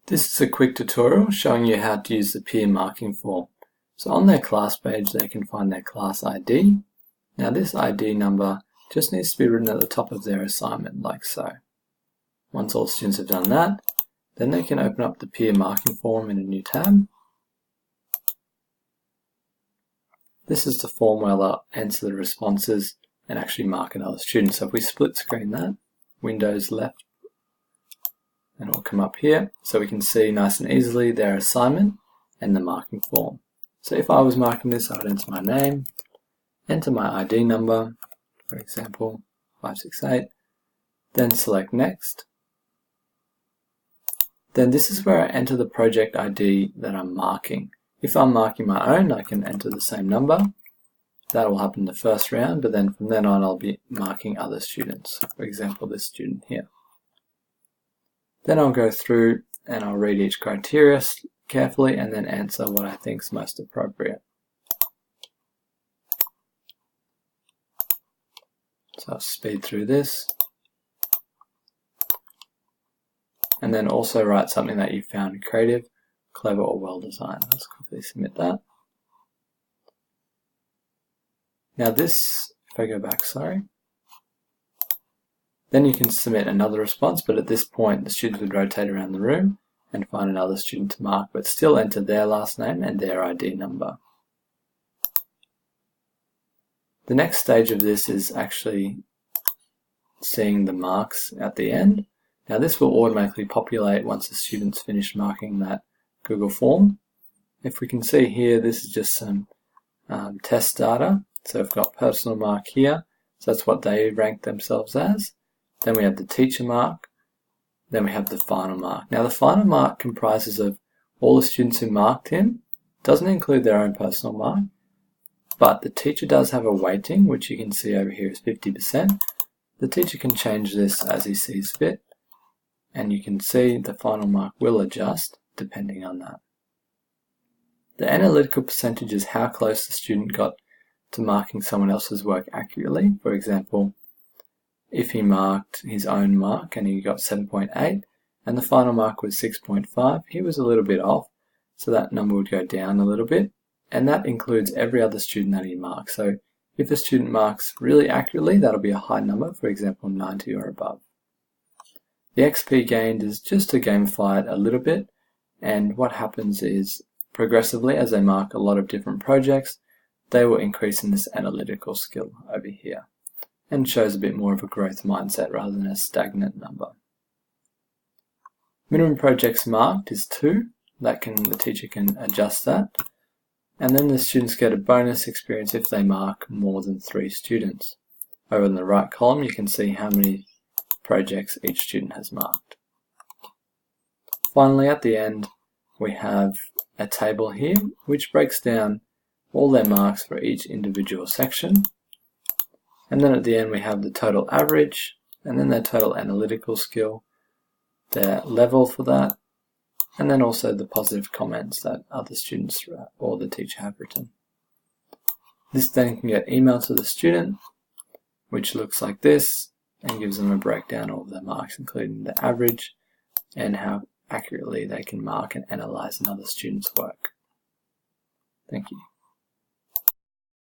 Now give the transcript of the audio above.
This is a quick tutorial showing you how to use the peer marking form. So on their class page they can find their class ID. Now this ID number just needs to be written at the top of their assignment like so. Once all students have done that, then they can open up the peer marking form in a new tab. This is the form where they'll answer the responses and actually mark another student. So if we split screen that, Windows left, and it'll come up here so we can see nice and easily their assignment and the marking form. So if I was marking this, I would enter my name, enter my ID number, for example 568, then select next. Then this is where I enter the project ID that I'm marking. If I'm marking my own, I can enter the same number. That will happen in the first round, but then from then on I'll be marking other students, for example this student here. Then I'll go through and I'll read each criteria carefully and then answer what I think is most appropriate. So I'll speed through this. And then also write something that you found creative, clever or well designed. Let's quickly submit that. Now this, if I go back, then you can submit another response, but at this point the students would rotate around the room and find another student to mark, but still enter their last name and their ID number. The next stage of this is actually seeing the marks at the end. Now this will automatically populate once the students finish marking that Google form. If we can see here, this is just some test data. So we've got personal mark here, so that's what they rank themselves as. Then we have the teacher mark, then we have the final mark. Now the final mark comprises of all the students who marked him, doesn't include their own personal mark, but the teacher does have a weighting, which you can see over here is 50%. The teacher can change this as he sees fit, and you can see the final mark will adjust depending on that. The analytical percentage is how close the student got to marking someone else's work accurately. For example, if he marked his own mark and he got 7.8 and the final mark was 6.5, he was a little bit off, so that number would go down a little bit, and that includes every other student that he marks. So if a student marks really accurately, that'll be a high number, for example 90 or above. The XP gained is just to gamify it a little bit, and what happens is progressively as they mark a lot of different projects, they will increase in this analytical skill over here, and shows a bit more of a growth mindset rather than a stagnant number. Minimum projects marked is 2. The teacher can adjust that. And then the students get a bonus experience if they mark more than 3 students. Over in the right column you can see how many projects each student has marked. Finally at the end we have a table here which breaks down all their marks for each individual section. And then at the end we have the total average, and then their total analytical skill, their level for that, and then also the positive comments that other students or the teacher have written. This then can get emailed to the student, which looks like this, and gives them a breakdown of all their marks, including the average and how accurately they can mark and analyze another student's work. Thank you.